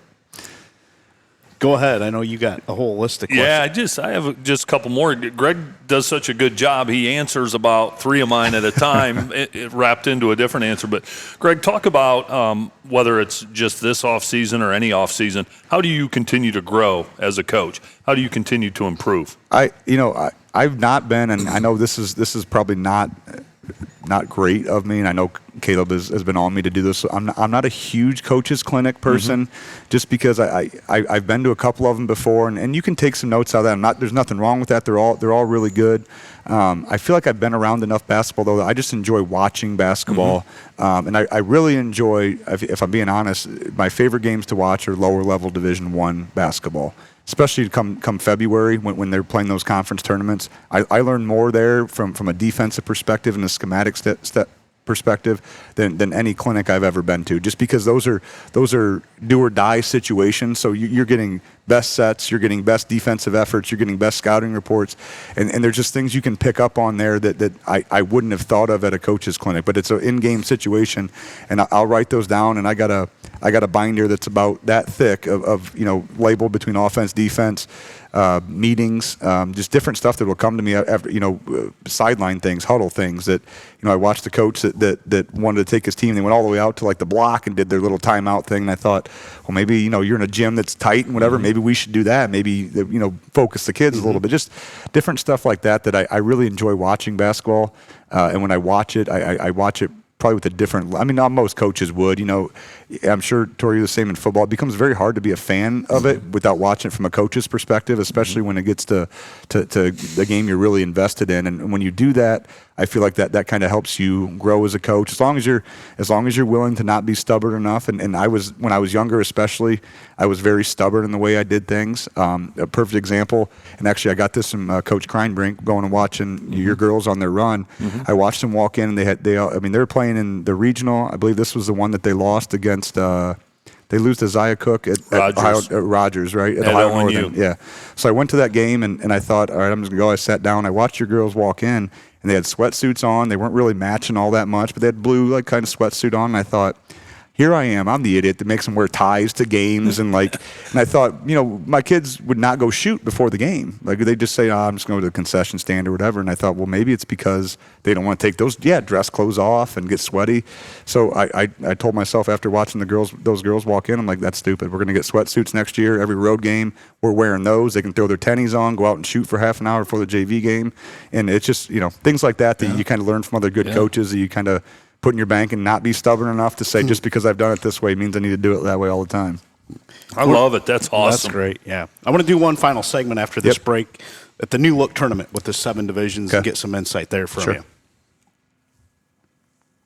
Go ahead. I know you got a whole list of questions. Yeah, I have just a couple more. Greg does such a good job. He answers about 3 of mine at a time, it wrapped into a different answer. But, Greg, talk about whether it's just this offseason or any offseason, how do you continue to grow as a coach? How do you continue to improve? I've not been, and I know this is probably not great of me, and I know Caleb has been on me to do this. I'm not a huge coaches clinic person, just because I've been to a couple of them before, and you can take some notes out of that. There's nothing wrong with that. They're all really good. I feel like I've been around enough basketball, though, that I just enjoy watching basketball, and I really enjoy, if I'm being honest, my favorite games to watch are lower level Division I basketball. Especially come February when they're playing those conference tournaments. I learn more there from a defensive perspective and a schematic step perspective than any clinic I've ever been to, just because those are do or die situations. So you're getting best sets, you're getting best defensive efforts, you're getting best scouting reports, and there's just things you can pick up on there that I wouldn't have thought of at a coach's clinic. But it's an in-game situation, and I'll write those down, and I got a binder that's about that thick of labeled between offense, defense, meetings, just different stuff that will come to me after, sideline things, huddle things that, I watched the coach that wanted to take his team. They went all the way out to like the block and did their little timeout thing. And I thought, well, maybe, you're in a gym that's tight and whatever. Maybe we should do that. Maybe, focus the kids a little bit. Just different stuff like that I really enjoy watching basketball. And when I watch it, I watch it probably with a different. I mean, not most coaches would. I'm sure Tory, you're the same in football. It becomes very hard to be a fan of it without watching it from a coach's perspective, especially when it gets to the game you're really invested in. And when you do that, I feel like that kind of helps you grow as a coach. As long as you're willing to not be stubborn enough. And I was, when I was younger, especially, I was very stubborn in the way I did things. A perfect example, and actually I got this from Coach Kreinbrink going and watching your girls on their run. I watched them walk in, and they were playing in the regional. I believe this was the one that they lost against. They lose to Zia Cook at Rogers, right? At Ohio Northern. Yeah. So I went to that game, and I thought, all right, I'm just going to go. I sat down. I watched your girls walk in, and they had sweatsuits on. They weren't really matching all that much, but they had blue, like, kind of sweatsuit on. And I thought, here I am. I'm the idiot that makes them wear ties to games. And I thought, my kids would not go shoot before the game. Like, they just say, I'm just going to the concession stand or whatever. And I thought, well, maybe it's because they don't want to take those dress clothes off and get sweaty. So I told myself after watching those girls walk in, I'm like, that's stupid. We're going to get sweatsuits next year. Every road game, we're wearing those. They can throw their tennies on, go out and shoot for half an hour before the JV game. And it's just, things like that you kind of learn from other good coaches that you kind of put in your bank and not be stubborn enough to say just because I've done it this way means I need to do it that way all the time. I love it. That's awesome. That's great. Yeah. I want to do one final segment after this break at the New Look tournament with the 7 divisions and get some insight there from you.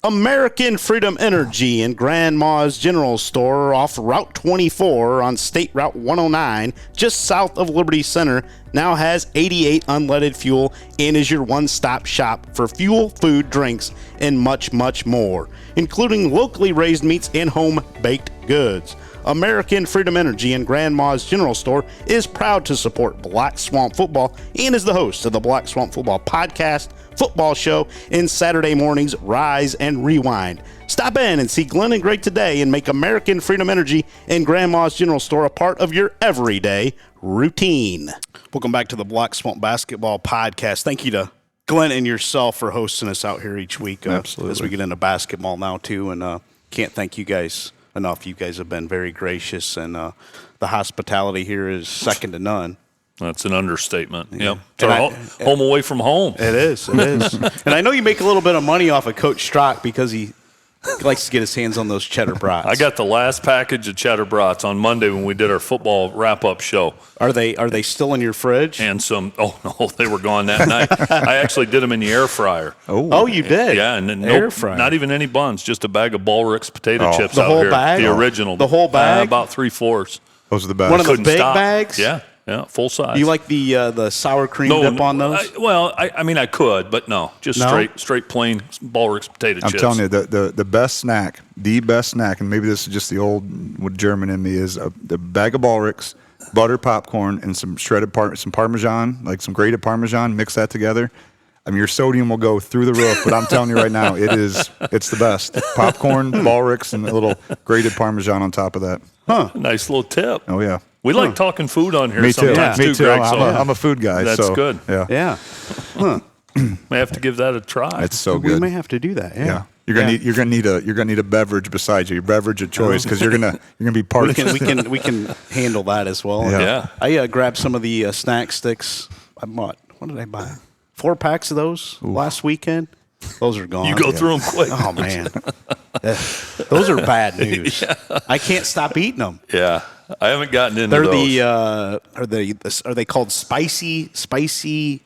American Freedom Energy and Grandma's General Store off Route 24 on State Route 109, just south of Liberty Center, now has 88 unleaded fuel and is your one-stop shop for fuel, food, drinks, and much, much more, including locally raised meats and home-baked goods. American Freedom Energy and Grandma's General Store is proud to support Black Swamp Football and is the host of the Black Swamp Football podcast, football show, and Saturday mornings Rise and Rewind. Stop in and see Glenn and Greg today and make American Freedom Energy and Grandma's General Store a part of your everyday routine. Welcome back to the Black Swamp Basketball podcast. Thank you to Glenn and yourself for hosting us out here each week. Absolutely. As we get into basketball now, too, and can't thank you guys enough. You guys have been very gracious, and the hospitality here is second to none. That's an understatement. Yep. It's our home away from home. It is. It is. And I know you make a little bit of money off of Coach Strock because he likes to get his hands on those cheddar brats. I got the last package of cheddar brats on Monday when we did our football wrap-up show. Are they still in your fridge? And some. Oh no, they were gone that night. I actually did them in the air fryer. Oh, you did? Yeah, and then air fryer. Not even any buns, just a bag of Ballricks potato chips the out whole here. bag? The original. The whole bag? About 3/4. Those are the best. One of the Couldn't big stop. bags? Yeah, full size. You like the sour cream dip on those? I mean, I could, but no. Just straight plain Ballricks potato chips. I'm telling you, the best snack, and maybe this is just the old German in me, is the bag of Ballricks, butter popcorn, and some shredded some Parmesan, like some grated Parmesan. Mix that together. I mean, your sodium will go through the roof, but I'm telling you right now, it's the best. Popcorn, Ballricks, and a little grated Parmesan on top of that. Huh. Nice little tip. Oh, yeah. We like talking food on here Me too. sometimes, Me too. Greg. I'm a food guy. That's good. Yeah. Yeah. Huh. May have to give that a try. It's so good. We may have to do that. Yeah. You're gonna need a beverage beside you, your beverage of choice, because you're gonna be parched. We can handle that as well. Yeah. I grabbed some of the snack sticks. I bought. What did I buy? 4 packs of those last weekend. Those are gone. You go through them quick. Oh man, those are bad news. I can't stop eating them. Yeah, I haven't gotten into those. Are they called spicy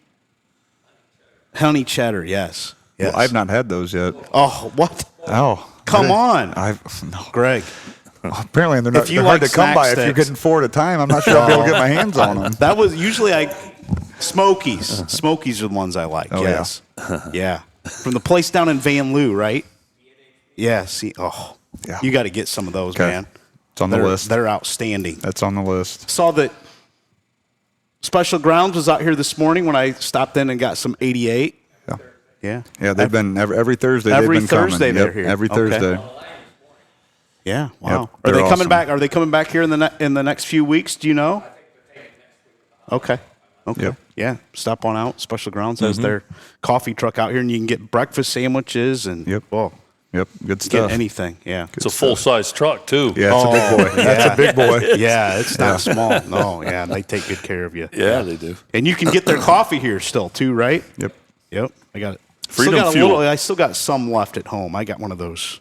honey cheddar? Yes. Well, I've not had those yet. Oh, what? Oh, come on, no. Greg. Apparently, they're not. They're hard to come by if you're getting 4 at a time. I'm not sure I'll be able to get my hands on them. That was usually Smokies. Smokies are the ones I like. Oh, yes. Yeah. From the place down in Van Loo, right? Yeah. See. Oh. Yeah. You got to get some of those, man. It's on the list. They're outstanding. That's on the list. Saw that Special Grounds was out here this morning when I stopped in and got some 88. Yeah. Yeah. Yeah. They've been every Thursday. Every they've been Thursday coming. they're here. Every Okay. Thursday. Yeah. Wow. Yep, Are they coming awesome. back? Are they coming back here in the next few weeks? Do you know? Okay. Yep. Yeah. Stop on out. Special Grounds has their coffee truck out here, and you can get breakfast sandwiches and Yep. Oh, Yep. Good stuff. get anything. Yeah. It's a full-size truck too. Yeah, it's a big boy. That's a big boy. Yeah, it's not small. No, yeah, they take good care of you. Yeah, they do. And you can get their coffee here still too, right? Yep. Yep. I got it. Freedom Fuel. I still got some left at home. I got one of those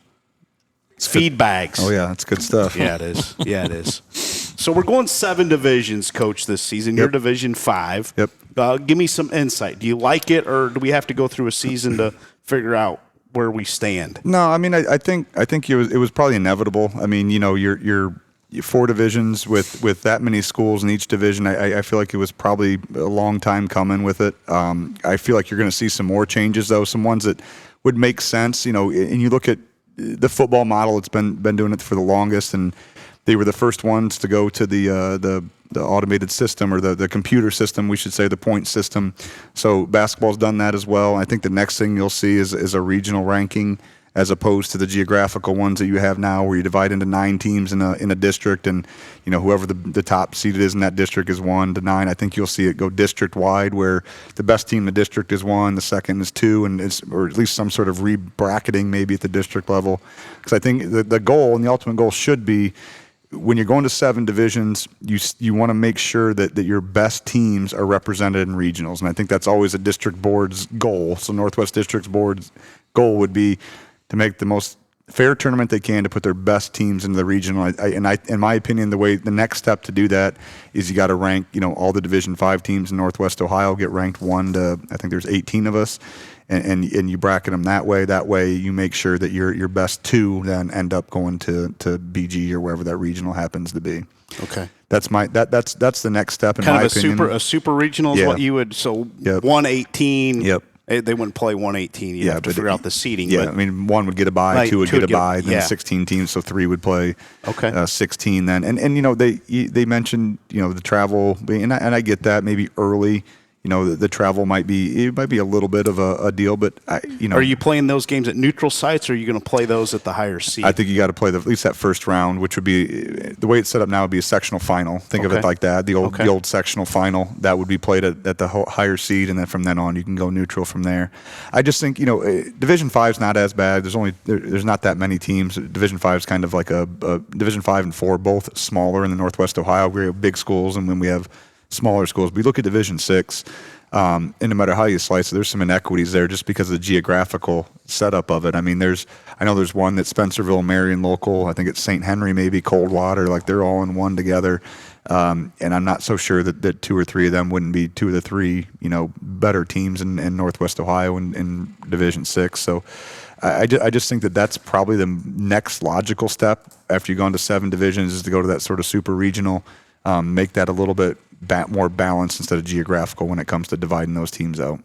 feed bags. Oh yeah, that's good stuff. Yeah, it is. Yeah, it is. So we're going 7 divisions, Coach, this season. You're Division 5. Yep. Give me some insight. Do you like it, or do we have to go through a season to figure out where we stand? No, I mean, I think it was probably inevitable. I mean, you're 4 divisions with that many schools in each division. I feel like it was probably a long time coming with it. I feel like you're going to see some more changes, though, some ones that would make sense. And you look at the football model; it's been doing it for the longest, and they were the first ones to go to the automated system, or the computer system, we should say, the point system. So basketball's done that as well. I think the next thing you'll see is a regional ranking, as opposed to the geographical ones that you have now, where you divide into 9 teams in a district, and whoever the top seeded is in that district is 1 to 9. I think you'll see it go district wide, where the best team in the district is 1, the second is 2, or at least some sort of re-bracketing maybe at the district level. Because I think the goal and the ultimate goal should be, when you're going to 7 divisions, you want to make sure that your best teams are represented in regionals, and I think that's always a district board's goal. So Northwest District's board's goal would be to make the most fair tournament they can, to put their best teams into the regional. In my opinion, the next step to do that is you got to rank, all the Division 5 teams in Northwest Ohio get ranked 1 to, I think there's 18 of us, and you bracket them that way. That way you make sure that your best 2 then end up going to BG or wherever that regional happens to be. Okay. That's the next step in kind my of opinion. A super regional is what you would, 118. Yep. They wouldn't play 118. You have to figure out the seeding. Yeah, but, I mean, 1 would get a bye, 2 would get a bye, then 16 teams, so 3 would play 16 then. And they mentioned, the travel, and I get that, maybe early. The travel might be a little bit of a deal, but Are you playing those games at neutral sites, or are you going to play those at the higher seed? I think you got to play at least that first round, which would be, the way it's set up now, would be a sectional final. Think of it like that. The old sectional final that would be played at the higher seed, and then from then on you can go neutral from there. I just think Division 5 is not as bad. There's not that many teams. Division 5 is kind of like a Division 5 and 4, both smaller in the Northwest Ohio. We have big schools, and when we have smaller schools. But you look at Division 6, and no matter how you slice it, there's some inequities there just because of the geographical setup of it. I mean, I know there's one that's Spencerville, Marion local. I think it's St. Henry, maybe Coldwater. Like, they're all in one together. And I'm not so sure that 2 or 3 of them wouldn't be 2 of the 3, better teams in Northwest Ohio in Division 6. So I just think that's probably the next logical step after you go into 7 divisions, is to go to that sort of super regional, make that a little bit more balanced instead of geographical when it comes to dividing those teams out.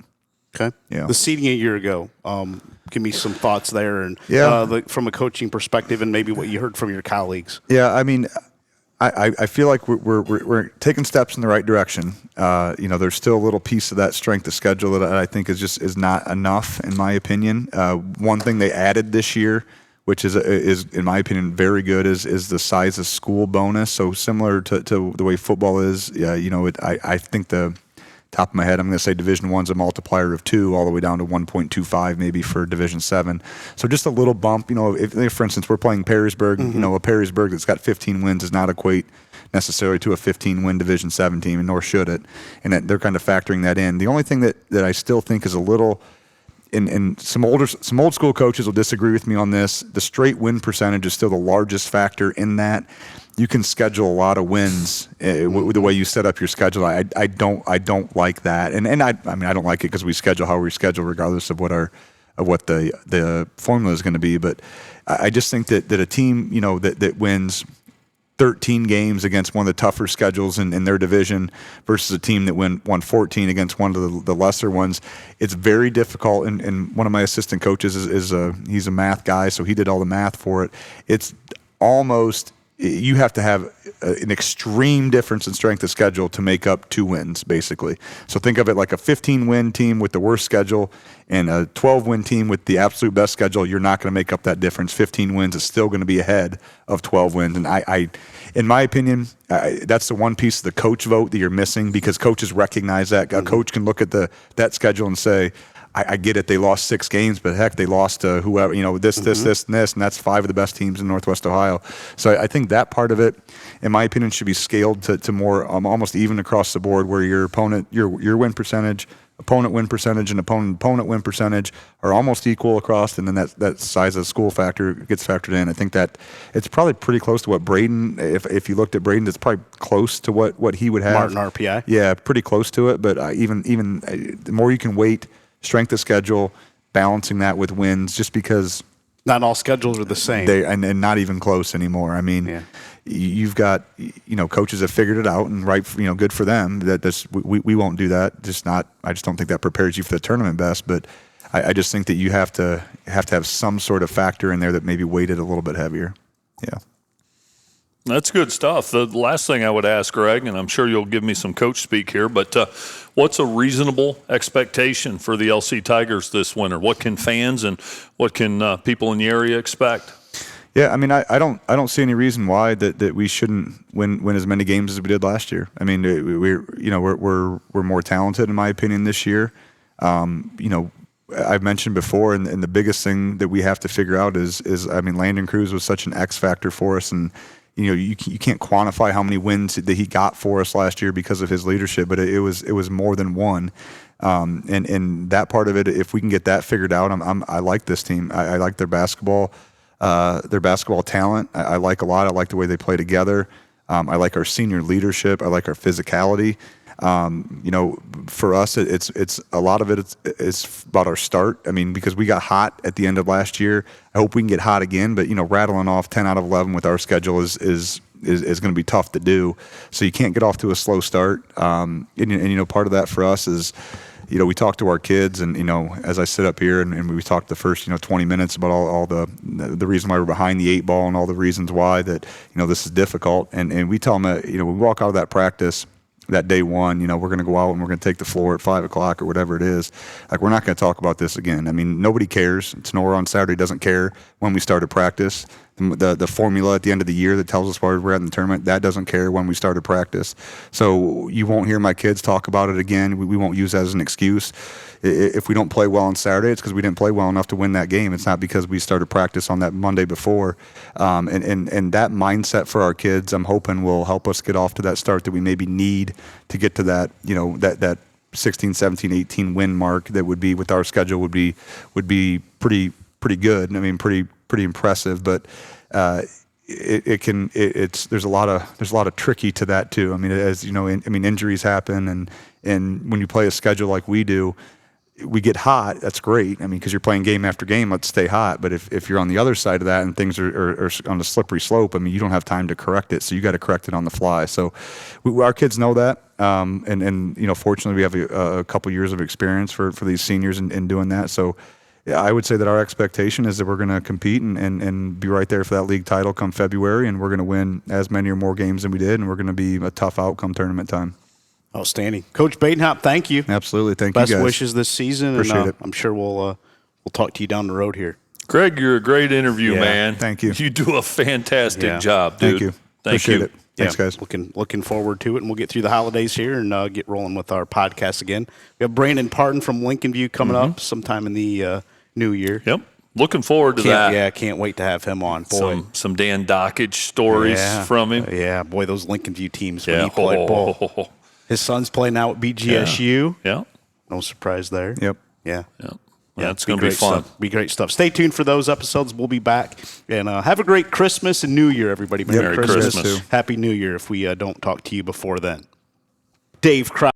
Okay. Yeah. The seeding a year ago, give me some thoughts there, and from a coaching perspective, and maybe what you heard from your colleagues. Yeah, I mean, I feel like we're taking steps in the right direction. There's still a little piece of that strength of schedule that I think is not enough, in my opinion. One thing they added this year, which is in my opinion very good, is the size of school bonus. So similar to the way football is, I think the top of my head, I'm going to say Division 1's a multiplier of 2 all the way down to 1.25 maybe for Division 7. So just a little bump. If for instance we're playing Perrysburg, a Perrysburg that's got 15 wins does not equate necessarily to a 15-win Division 7 team, and nor should it. And they're kind of factoring that in. The only thing that I still think is a little, and some old school coaches will disagree with me on this, the straight win percentage is still the largest factor in that. You can schedule a lot of wins with the way you set up your schedule. I don't like that, and I don't like it because we schedule how we schedule regardless of what the formula is going to be. But I just think that a team that wins 13 games against one of the tougher schedules in their division versus a team that won 14 against one of the lesser ones, it's very difficult. And one of my assistant coaches he's a math guy, so he did all the math for it. It's almost, you have to have an extreme difference in strength of schedule to make up 2 wins, basically. So think of it like a 15-win team with the worst schedule and a 12-win team with the absolute best schedule. You're not going to make up that difference. 15 wins is still going to be ahead of 12 wins. And I in my opinion, that's the one piece of the coach vote that you're missing, because coaches recognize that. A coach can look at that schedule and say, I get it, they lost 6 games, but heck, they lost to whoever, this, and this, and that's 5 of the best teams in Northwest Ohio. So I think that part of it, in my opinion, should be scaled to more almost even across the board, where your opponent, your win percentage opponent win percentage and opponent win percentage are almost equal across, and then that size of school factor gets factored in. I think that it's probably pretty close to what Braden, if you looked at Braden, it's probably close to what he would have. Martin RPI. Yeah, pretty close to it, but even the more you can weight strength of schedule, balancing that with wins, just because not all schedules are the same. And not even close anymore. I mean, you've got, coaches have figured it out, and good for them. We won't do that. I just don't think that prepares you for the tournament best. But I just think that you have to have some sort of factor in there that maybe weighted a little bit heavier. Yeah. That's good stuff. The last thing I would ask, Greg, and I'm sure you'll give me some coach speak here, but what's a reasonable expectation for the LC Tigers this winter? What can fans and what can people in the area expect? Yeah, I mean, I don't see any reason why that we shouldn't win as many games as we did last year. I mean, we're more talented in my opinion this year. I've mentioned before, and the biggest thing that we have to figure out is Landon Cruz was such an X factor for us, and you can't quantify how many wins that he got for us last year because of his leadership, but it was more than one. And that part of it, if we can get that figured out, I like this team. I like their basketball talent. I like a lot. I like the way they play together. I like our senior leadership. I like our physicality. For us, it's a lot of it's about our start. I mean, because we got hot at the end of last year. I hope we can get hot again. But rattling off 10 out of 11 with our schedule is going to be tough to do. So you can't get off to a slow start. And part of that for us is, we talk to our kids, and as I sit up here and we talked the first 20 minutes about all the reason why we're behind the 8 ball and all the reasons why that this is difficult. And we tell them we walk out of that practice. That day one, we're going to go out and we're going to take the floor at 5 o'clock or whatever it is. Like, we're not going to talk about this again. I mean, nobody cares. Sonora on Saturday doesn't care when we started practice. The formula at the end of the year that tells us where we're at in the tournament, that doesn't care when we started practice. So you won't hear my kids talk about it again. We won't use that as an excuse. If we don't play well on Saturday, it's because we didn't play well enough to win that game. It's not because we started practice on that Monday before. And that mindset for our kids, I'm hoping, will help us get off to that start that we maybe need to get to that, that 16, 17, 18 win mark that would be with our schedule would be pretty good. I mean, pretty impressive, but there's a lot of tricky to that too. I mean, injuries happen, and when you play a schedule like we do, we get hot. That's great. I mean, because you're playing game after game, let's stay hot. But if you're on the other side of that and things are on a slippery slope, I mean, you don't have time to correct it. So you got to correct it on the fly. So our kids know that. And fortunately, we have a couple years of experience for these seniors in doing that. So yeah, I would say that our expectation is that we're going to compete and be right there for that league title come February, and we're going to win as many or more games than we did, and we're going to be a tough outcome tournament time. Outstanding. Coach Badenhop, thank you. Absolutely. Thank you, guys. Best wishes this season. Appreciate it. I'm sure we'll talk to you down the road here. Greg, you're a great interview, man. Thank you. You do a fantastic job, dude. Thank you. Thank Appreciate you. it. Thanks, guys. Looking forward to it, and we'll get through the holidays here and get rolling with our podcast again. We have Brandon Parton from Lincoln View coming up sometime in the new year. Yep. Looking forward to that. Yeah, can't wait to have him on. Boy, some Dan Dockage stories from him. Yeah, boy, those Lincoln View teams when he played ball. His son's playing now at BGSU. Yeah. No surprise there. Yep. Yeah. Yeah, it's going to be fun. Be great stuff. Stay tuned for those episodes. We'll be back. And have a great Christmas and New Year, everybody. Merry Christmas. Happy New Year if we don't talk to you before then. Dave Krause.